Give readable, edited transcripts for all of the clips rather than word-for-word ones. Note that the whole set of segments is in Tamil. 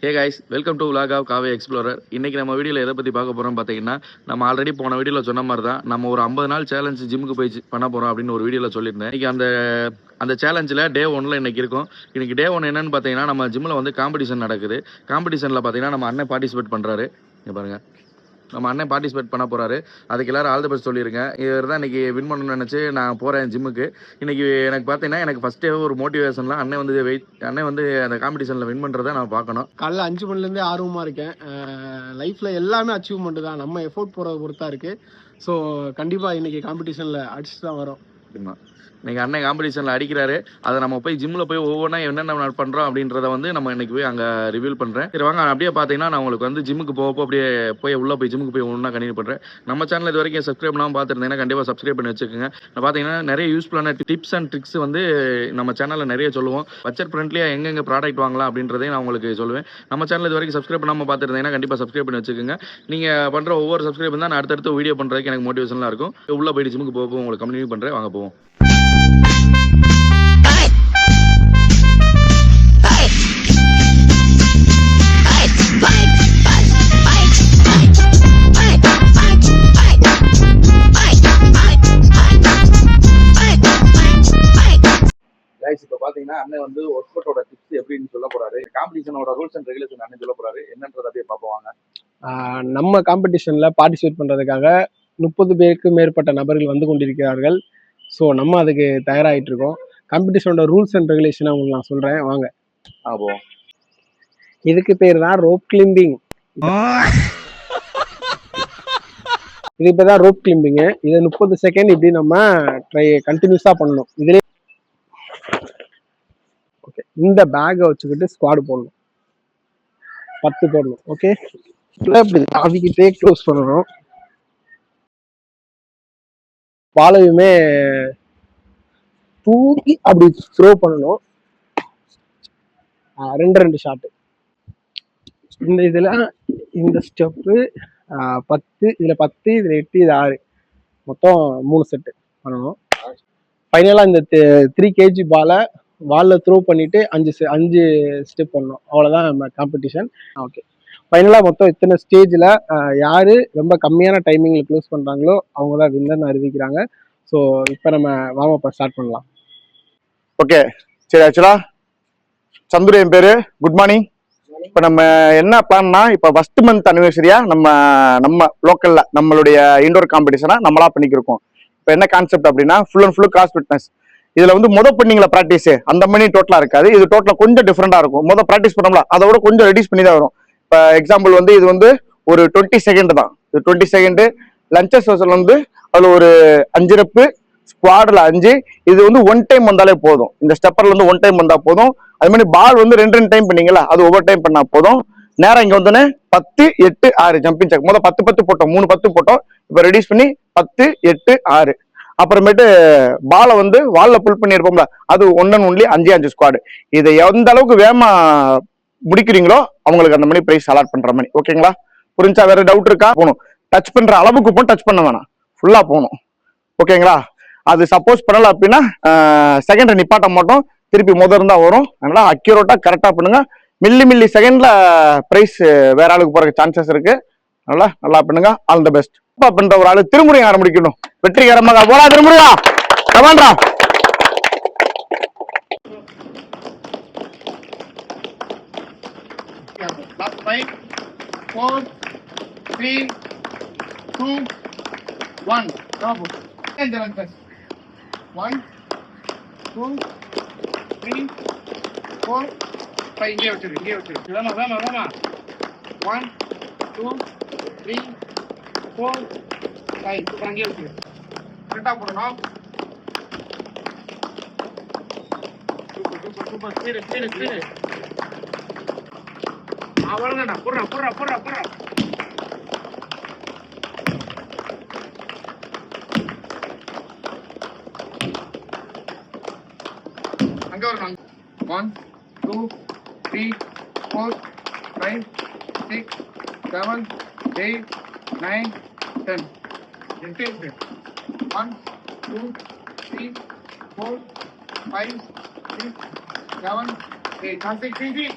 Hey guys, welcome to vlog of Kaave explorer. இன்றைக்கி நம்ம வீடியோவில் எதை பற்றி பார்க்க போகிறோம் பார்த்தீங்கன்னா, நம்ம ஆல்ரெடி போன வீடியோவில் சொன்ன மாதிரி தான் நம்ம ஒரு 50 நாள் சேலஞ்ச் ஜிம்முக்கு போய் பண்ண போகிறோம் அப்படின்னு ஒரு வீடியோவில் சொல்லியிருந்தேன். இன்றைக்கி அந்த சேலஞ்சில் டே 1ல் இன்றைக்கி இருக்கும். இன்றைக்கி டே 1 என்னென்னு பார்த்தீங்கன்னா, நம்ம ஜிம்மில் வந்து காம்படிஷன் நடக்குது. காம்படிஷனில் பார்த்தீங்கன்னா நம்ம அண்ணன் பார்ட்டிசிபேட் பண்ணுறாரு. இங்கே பாருங்கள், நம்ம அண்ணன் பார்ட்டிசிபேட் பண்ண போகிறாரு. அதுக்கு எல்லோரும் ஆல் தி பெஸ்ட் சொல்லியிருங்க. இவர் தான் இன்றைக்கி வின் பண்ணணும்னு நினச்சி நான் போகிறேன் ஜிம்முக்கு. இன்றைக்கி எனக்கு பார்த்தீங்கன்னா எனக்கு ஃபஸ்ட்டே ஒரு மோட்டிவேஷன்லாம் அண்ணன் வந்து அந்த காம்படிஷனில் வின் பண்ணுறதை நான் பார்க்கணும். காலைல 5 மணிலேருந்தே ஆர்வமாக இருக்கேன். லைஃப்பில் எல்லாமே அச்சீவ்மெண்ட்டு தான், நம்ம எஃபோர்ட் போகிறத பொறுத்தா இருக்குது. ஸோ கண்டிப்பாக இன்றைக்கி காம்படிஷனில் அடிச்சுட்டு தான் வரோம். இன்னைக்கு அண்ணன் காம்படிஷனில் அடிக்கிறாரு. அதை நம்ம போய் ஜிம்மில் போய் ஒவ்வொன்றா என்னென்ன பண்ணுறோம் அப்படின்றத வந்து நம்ம இன்னைக்கு போய் அங்கே ரிவீல் பண்ணுறேன். சரி வாங்க, அப்படியே பார்த்தீங்கன்னா நான் உங்களுக்கு வந்து ஜிம்முக்கு போகப்போ அப்படியே உள்ளே போய் ஜிம்முக்கு போய் ஒன்றா கண்டினியூ பண்ணுறேன். நம்ம சேனல் இது வரைக்கும் சப்ஸ்கிரைப் பண்ணாமல் பார்த்துருந்தீங்கன்னா கண்டிப்பாக சப்ஸ்கிரைப் பண்ணி வச்சுக்கோங்க. நான் பார்த்தீங்கன்னா நிறைய யூஸ்ஃபுல்லான டிப்ஸ் அண்ட் ட்ரிக்ஸ் வந்து நம்ம சேனலில் நிறைய சொல்லுவோம். பட்ஜெட் ஃப்ரெண்ட்லியாக எங்கெங்கே ப்ராடக்ட் வாங்கலாம் அப்படின்றதையும் நான் உங்களுக்கு சொல்லுவேன். நம்ம சேனல் இது வரைக்கும் சப்ஸ்கிரைப் பண்ணாமல் பார்த்துருந்தீங்கன்னா கண்டிப்பாக சப்ஸ்கிரைப் பண்ணி வச்சுக்கோங்க. நீங்கள் பண்ணுற ஒவ்வொரு சப்ஸ்கிரைப் தான் நான் அடுத்தடுத்து வீடியோ பண்ணுறதுக்கு எனக்கு மோட்டிவேஷனாக இருக்கும். உள்ளே போயிட்டு ஜிம்முக்கு போக உங்களுக்கு கண்டினியூ பண்ணுறேன். வாங்க போவோம். இப்போ பார்த்தீங்கன்னா அண்ணன் வந்து ஒர்க் அவுட்டோட டிப்ஸ் எப்படின்னு சொல்ல போறாரு. காம்படிஷனோட ரூல்ஸ் அண்ட் ரெகுலேஷன் அண்ணன் சொல்ல போறாரு. என்னன்றதை அப்படியே பார்ப்போம். நம்ம காம்படிஷன்ல பார்ட்டிசிபேட் பண்றதுக்காக 30 பேருக்கு மேற்பட்ட நபர்கள் வந்து கொண்டிருக்கிறார்கள். ஸோ நம்ம அதுக்கு தயாராகிட்டு இருக்கோம். காம்படிஷனோட ரூல்ஸ் அண்ட் ரெகுலேஷன் உங்களுக்கு நான் சொல்றேன், வாங்க. இதுக்கு பேர் தான் ரோப் கிளிம்பிங். இது இப்பதான் ரோப் கிளிம்பிங்கு. இதை 30 செகண்ட் இப்படி நம்ம கண்டினியூஸா பண்ணணும். இதுல ஓகே, இந்த பேக்கை வச்சுக்கிட்டு ஸ்குவாட் போடணும். 10 போடணும். ஓகே, இப்படி அவிக்கிட்டே க்ளோஸ் பண்ணணும். பாலையுமே தூக்கி அப்படி த்ரோ பண்ணணும். 2 ஷாட்டு. இந்த இதுல இந்த ஸ்டெப்பு 10, இதுல 10, இதுல 8, இது 6, மொத்தம் 3 செட்டு பண்ணணும். ஃபைனலா இந்த 3 kg பாலை வால்ல த்ரோ பண்ணிட்டு 5 ஸ்டெப் பண்ணணும். அவ்வளவுதான் நம்ம காம்படிஷன். ஓகே, ஃபைனலா மொத்தம் இத்தனை ஸ்டேஜ்ல யாரு ரொம்ப கம்மியான டைமிங்ல க்ளோஸ் பண்றாங்களோ அவங்க தான் வின்னர்னு அறிவிக்கிறாங்க. ஸோ இப்போ நம்ம வார்ம் அப் ஸ்டார்ட் பண்ணலாம். ஓகே, சரி. ஆக்சுவலா சந்துரு என் பேரு. Good morning. இப்போ நம்ம என்ன பிளான்னா, இப்போ ஃபர்ஸ்ட் மந்த் அனிவர்சரியா நம்ம லோக்கல்ல நம்மளுடைய இண்டோர் காம்படிஷனா நம்மளா பண்ணிக்கிருக்கோம். இப்போ என்ன கான்செப்ட் அப்படின்னா, full and full cross fitness. இதுல வந்து பண்ணீங்களா ப்ராக்டிஸ், அந்த மணி டோட்டலா இருக்காது. இது டோட்டலா கொஞ்சம் டிஃப்ரெண்டா இருக்கும். ப்ராக்டிஸ் பண்ணோம்ல, அதை விட கொஞ்சம் ரெடியூஸ் பண்ணி தான் வரும். இப்போ எக்ஸாம்பிள் வந்து இது வந்து ஒரு 20 செகண்ட் தான். இது 20 செகண்ட். லஞ்சஸ் வந்து அதுல ஒரு 5 ரெப்பு, ஸ்குவாட்ல 5. இது வந்து 1 டைம் வந்தாலே போதும். இந்த ஸ்டெப்பர்ல வந்து 1 டைம் வந்தா போதும். அது மாதிரி பால் வந்து 2 டைம் பண்ணீங்களா, அது ஒவ்வொரு டைம் பண்ணா போதும். நேரம் இங்க வந்தோடனே 10, 8, 6 ஜம்பிங் ஜாக். 10 போட்டோம், 3 10 போட்டோம். இப்ப ரெடியூஸ் பண்ணி 10, 8, 6. அப்புறமேட்டு பாலை வந்து வால்ல புல் பண்ணி இருப்போம்ல, அது 1 and only 5 ஸ்குவாடு. இதை எந்த அளவுக்கு வேகமா முடிக்கிறீங்களோ அவங்களுக்கு அந்த மாதிரி பிரைஸ் அலாட் பண்ற மாதிரி. ஓகேங்களா? புரிஞ்சா? வேற டவுட் இருக்கா? போகணும், டச் பண்ற அளவுக்கு போகணும், டச் பண்ண வேணாம், ஃபுல்லா போகணும். ஓகேங்களா? அது சப்போஸ் பண்ணல அப்படின்னா செகண்ட் நிப்பாட்ட மாட்டோம், திருப்பி இருந்தா வரும். அதனால அக்யூரேட்டா கரெக்டா பண்ணுங்க. மில்லி செகண்ட்ல பிரைஸ் வேற ஆளுக்கு போறதுக்கு சான்சஸ் இருக்கு. நல்லா பண்ணுங்க. All the best. பண்ற ஒரு ஆளு திருமுறையை ஆரம்பிக்கணும். வெற்றிகரமாக போடா திருமுறையா. கமாண்டா. Last 5, 4, 3, 2, 1. Bravo. And the run first. 1, 2, 3, 4, 5. Give it to me. Rama. 1, 2, 3, 4, 5. Give it to me. Front up, now. Super. Speed. அவ்வளவுதான்டா. புர்றா. அங்க வரணும். 1, 2, 3, 4, 5, 6, 7, 8, 9, 10. 1, 2, 3, 4, 5, 6, 7, 8.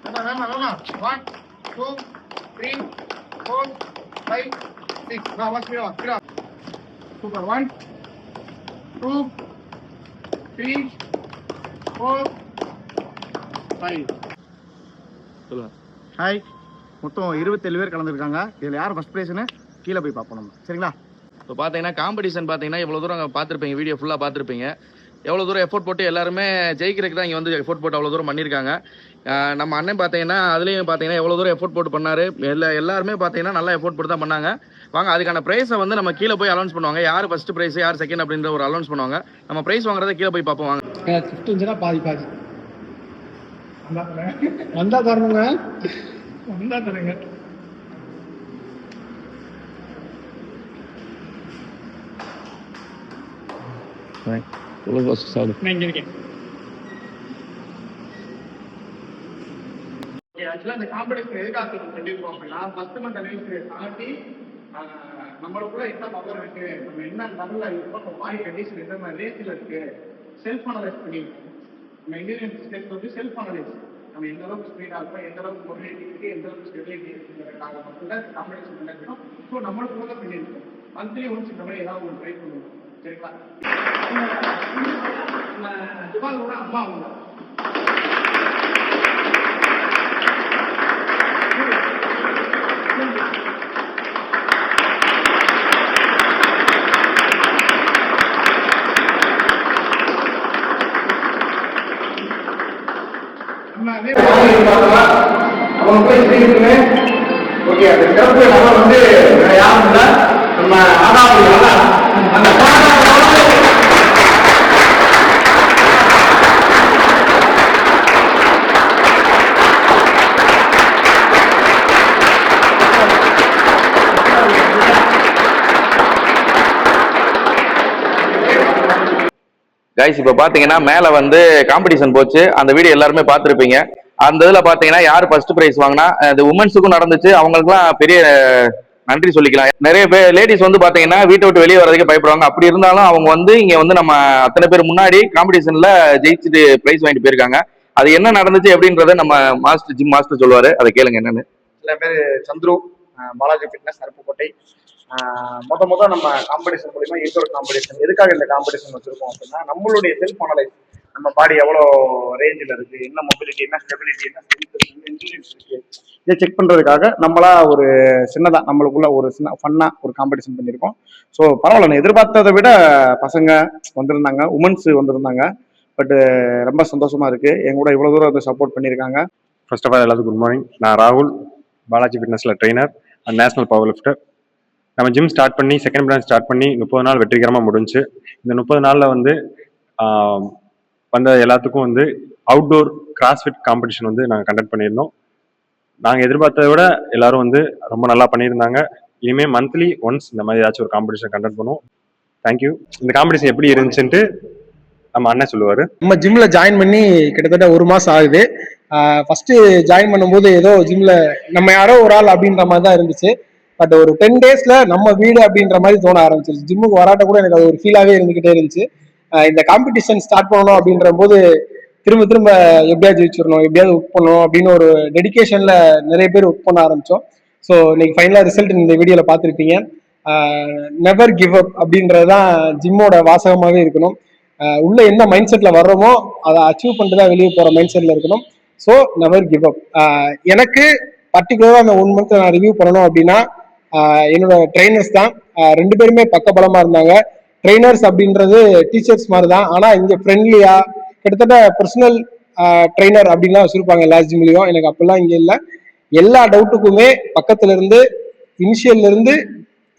1, 2, 3, 4, 5, 6. Now watch me on. Get up. Super. 1, 2, 3, 4, 5. சொல்லுங்க. ஹாய், மொத்தம் 27 பேர் கலந்துருக்காங்க. இதில் யார் ஃபர்ஸ்ட் ப்ரைஸ்னு கீழே போய் பார்ப்போம் நம்ம. சரிங்களா? இப்போ பார்த்தீங்கன்னா காம்படிஷன் பார்த்தீங்கன்னா இவ்வளோ தூரம் பார்த்துருப்பீங்க, வீடியோ ஃபுல்லாக பார்த்துருப்பீங்க. எவ்வளோ தூரம் எஃபோர்ட் போட்டு எல்லாருமே ஜெயிக்கிறதுக்கு தான் இங்கே வந்து எஃபோர்ட் போட்டு அவ்வளோ தூரம் பண்ணியிருக்காங்க. நம்ம அண்ணன் பார்த்தீங்கன்னா அதுலேயும் பார்த்தீங்கன்னா எவ்வளோ தூரம் எஃபோர்ட் போட்டு பண்ணார். எல்லாருமே பார்த்தீங்கன்னா நல்லா எஃபோர்ட் போட்டு தான் பண்ணாங்க. வாங்க அதுக்கான ப்ரைஸை வந்து நம்ம கீழே போய் அலௌன்ஸ் பண்ணுவாங்க. யார் ஃபஸ்ட்டு ப்ரைஸ் யார் செகண்ட் அப்படின்ற ஒரு அலௌன்ஸ் பண்ணுவாங்க. நம்ம ப்ரைஸ் வாங்குறத கீழே போய் பார்ப்போம். வாங்க. 15 பாதி பாதி வந்தா தரணுங்க, வந்தா தருங்க. நான் இங்க இருக்கேன். ஆக்சுவலா இந்த காம்படிஷன் எதுக்காக பண்ணிருக்கோம் அப்படின்னா, ஃபர்ஸ்ட் மந்த் அனிவர்சரி தாண்டி நம்மளுக்குள்ள என்ன பவர் இருக்கு, நம்ம என்ன லெவல்ல இருக்கோம், நம்ம பாடி கண்டிஷன் எந்த மாதிரி ரேஞ்சில் இருக்கு, செல்ஃப் அனலைஸ் பண்ணிருக்கோம். நம்ம இந்தியன் ஸ்டேட் வந்து செல்ஃப் அனலைஸ், நம்ம எந்த அளவுக்கு ஸ்பீடா இருக்கோம், எந்த அளவுக்கு மொபிலிட்டி இருக்கு, எந்த அளவுக்கு ஸ்டெபிலிட்டி இருக்குங்கிறதுக்காக மட்டும்தான் காம்படிஷன் பண்ணிருக்கோம். ஸோ நம்மளுக்குள்ள பண்ணிருக்கோம். மந்த்லி ஒன்ஸ் இந்த மாதிரி ஏதாவது ஒரு ட்ரை பண்ணுவோம். சரிங்களா? துபாயோட அம்மா அவங்க ஓகே, அந்த சிறப்பு நம்ம வந்து யாரும் இல்லை, நம்ம ஆதாரம் அந்த கைஸ் இப்போ பார்த்தீங்கன்னா மேலே வந்து காம்படிஷன் போச்சு. அந்த வீடியோ எல்லாருமே பார்த்துருப்பீங்க. அந்த இதில் பார்த்தீங்கன்னா யார் ஃபர்ஸ்ட் ப்ரைஸ் வாங்கினா அது உமன்ஸுக்கும் நடந்துச்சு. அவங்களுக்குலாம் பெரிய நன்றி சொல்லிக்கலாம். நிறைய பேர் லேடிஸ் வந்து பார்த்தீங்கன்னா வீட்டை விட்டு வெளியே வரதுக்கு பயப்படுவாங்க. அப்படி இருந்தாலும் அவங்க வந்து இங்கே வந்து நம்ம அத்தனை பேர் முன்னாடி காம்படிஷனில் ஜெயிச்சுட்டு ப்ரைஸ் வாங்கிட்டு போயிருக்காங்க. அது என்ன நடந்துச்சு அப்படின்றத நம்ம மாஸ்டர் ஜிம் மாஸ்டர் சொல்லுவார். அதை கேளுங்க என்னன்னு. சில பேர் சந்துரு, பாலாஜி ஃபிட்னஸ், அருப்புக்கோட்டை. மொத நம்ம காம்படிஷன் மூலியமா இன்டோர் காம்படிஷன். எதுக்காக இந்த காம்படிஷன் வச்சிருக்கோம் அப்படின்னா, நம்மளுடைய செல்ஃப் அனலைஸ், நம்ம பாடி எவ்வளோ ரேஞ்சில் இருக்கு, என்ன மொபிலிட்டி, என்ன ஸ்டெபிலிட்டி, என்ன ஸ்ட்ரென்த் இருக்கு, என்ன இன்சூரன்ஸ் இருக்கு, இதை செக் பண்றதுக்காக நம்மளா ஒரு சின்னதா நம்மளுக்குள்ள ஒரு சின்ன ஃபன்னா ஒரு காம்படிஷன் பண்ணியிருக்கோம். ஸோ பரவாயில்ல, நான் எதிர்பார்த்ததை விட பசங்க வந்திருந்தாங்க, உமன்ஸ் வந்திருந்தாங்க. பட் ரொம்ப சந்தோஷமா இருக்கு, என் கூட இவ்வளவு தூரம் வந்து சப்போர்ட் பண்ணியிருக்காங்க. ஃபர்ஸ்ட் ஆஃப் ஆல் எல்லாத்துக்கும் குட் மார்னிங். நான் ராகுல், பாலாஜி ஃபிட்னஸில் trainer and national power lifter. நம்ம ஜிம் ஸ்டார்ட் பண்ணி செகண்ட் பிரான்ச் ஸ்டார்ட் பண்ணி 30 நாள் வெற்றிகரமாக முடிஞ்சு. இந்த 30 நாளில் வந்து வந்த எல்லாத்துக்கும் வந்து அவுட்டோர் கிராஸ்ஃபிட் காம்படிஷன் வந்து நாங்கள் கண்டக்ட் பண்ணியிருந்தோம். நாங்கள் எதிர்பார்த்ததை விட எல்லாரும் வந்து ரொம்ப நல்லா பண்ணியிருந்தாங்க. இனிமேல் மந்த்லி ஒன்ஸ் இந்த மாதிரி ஏதாச்சும் ஒரு காம்படிஷன் கண்டக்ட் பண்ணுவோம். தேங்க்யூ. இந்த காம்படிஷன் எப்படி இருந்துச்சுன்ட்டு நம்ம அண்ணன் சொல்லுவார். நம்ம ஜிம்ல ஜாயின் பண்ணி கிட்டத்தட்ட 1 மாசம் ஆகுது. ஃபர்ஸ்ட் ஜாயின் பண்ணும்போது ஏதோ ஜிம்ல நம்ம யாரோ ஒரு ஆள் அப்படின்ற மாதிரி தான் இருந்துச்சு. பட் ஒரு 10 டேஸ்ல நம்ம வீடு அப்படின்ற மாதிரி தோண ஆரம்பிச்சிருச்சு. ஜிம்முக்கு வராட்ட கூட எனக்கு அது ஒரு ஃபீலாவே இருந்துகிட்டே இருந்துச்சு. இந்த காம்படிஷன் ஸ்டார்ட் பண்ணணும் அப்படின்ற போது திரும்ப திரும்ப எப்படியாவது ஜெயிச்சிடணும், எப்படியாவது ஒர்க் பண்ணணும் அப்படின்னு ஒரு டெடிகேஷன்ல நிறைய பேர் ஒர்க் பண்ண ஆரம்பிச்சோம். ஸோ இன்னைக்கு ஃபைனலா ரிசல்ட் இந்த வீடியோல பார்த்துருப்பீங்க. நெவர் கிவ் அப் அப்படின்றதுதான் ஜிம்மோட வாசகமாவே இருக்கணும். உள்ள என்ன மைண்ட் செட்ல வர்றோமோ அதை அச்சீவ் பண்ணிட்டு தான் வெளியே போற மைண்ட் செட்ல இருக்கணும். So never give up. எனக்கு பர்டிகுலரா அந்த 1 மந்த் நான் ரிவ்யூ பண்ணணும் அப்படின்னா என்னோட ட்ரைனர்ஸ் தான். 2 பேருமே பக்கபலமா இருந்தாங்க. ட்ரைனர்ஸ் அப்படின்றது டீச்சர்ஸ் மாதிரி தான், ஆனா இங்க ஃப்ரெண்ட்லியா கிட்டத்தட்ட பர்சனல் ட்ரைனர் அப்படின்லாம் வச்சிருப்பாங்க எல்லா ஜிம்லயும். எனக்கு அப்பெல்லாம் இங்க இல்லை. எல்லா டவுட்டுக்குமே பக்கத்துல இருந்து இனிஷியல்ல இருந்து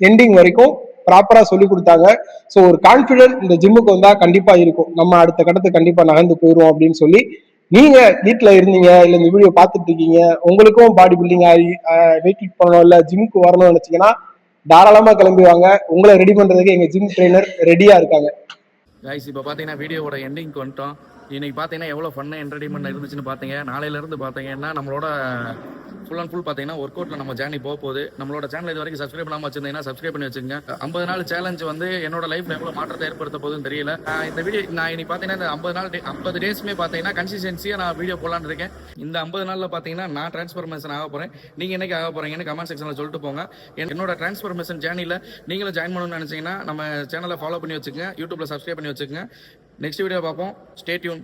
எண்டிங் வரைக்கும் ப்ராப்பரா சொல்லி கொடுத்தாங்க. ஸோ ஒரு கான்ஃபிடென்ட் இந்த ஜிம்முக்கு வந்தா கண்டிப்பா இருக்கும், நம்ம அடுத்த கட்டத்துக்கு கண்டிப்பா நகர்ந்து போயிடுவோம் அப்படின்னு சொல்லி. நீங்க வீட்டுல இருந்தீங்க இல்ல இந்த வீடியோ பார்த்துட்டு இருக்கீங்க, உங்களுக்கும் பாடி பில்டிங் ஆகி வெயிட் லிஃப்ட் பண்ணணும் இல்ல ஜிம்முக்கு வரணும்னு நினைச்சீங்கன்னா தாராளமா கிளம்பி வாங்க. உங்களை ரெடி பண்றதுக்கு எங்க ஜிம் ட்ரெயினர் ரெடியா இருக்காங்க. கைஸ் இப்போ பார்த்தீங்கன்னா வீடியோவோட எண்டிங்க்கு வந்துட்டோம். இன்னைக்கு பார்த்தீங்கன்னா எவ்வளோ ஃபன்னாக என்டர்டைன்மெண்ட் இருந்துச்சுன்னு பார்த்தீங்க. நாளையிலேருந்து பார்த்தீங்கன்னா நம்மளோட ஃபுல் அண்ட் ஃபுல் பார்த்தீங்கன்னா ஒர்க் அவுட்ல நம்ம ஜேர்னி போக போகுது. நம்மளோட சேனல் இது வரைக்கும் சப்ஸ்கிரைப் பண்ணாம வச்சிருந்தீங்கன்னா சப்ஸ்கிரைப் பண்ணி வச்சுங்க. 50 நாள் சேலஞ்ச் வந்து என்னோட லைஃப்ல எவ்வளவு மாற்றத்தை ஏற்படுத்த போகுதுன்னு தெரியல. இந்த வீடியோ நான் இன்னைக்கு பார்த்தீங்கன்னா இந்த 50 டேஸ்மே பார்த்தீங்கன்னா கன்சிஸ்டன்சியா நான் வீடியோ போடலான்னு இருக்கேன். இந்த 50 நாள்ல பார்த்தீங்கன்னா நான் டிரான்ஸ்ஃபர்மேஷன் ஆக போறேன். நீங்க என்னைக்கு ஆக போறீங்கன்னு கமெண்ட் செக்ஷன்ல சொல்லிட்டு போங்க. என்னோட டிரான்ஸ்ஃபர்மேஷன் ஜேர்னில நீங்களும் ஜாயின் பண்ணணும்னு நினைச்சீங்கன்னா நம்ம சேனலை ஃபாலோ பண்ணி வச்சுக்கோங்க. யூடியூப்ல சப்ஸ்கிரைப் பண்ணி வச்சுக்கோங்க. நெக்ஸ்ட் வீடியோ பார்ப்போம். Stay tune.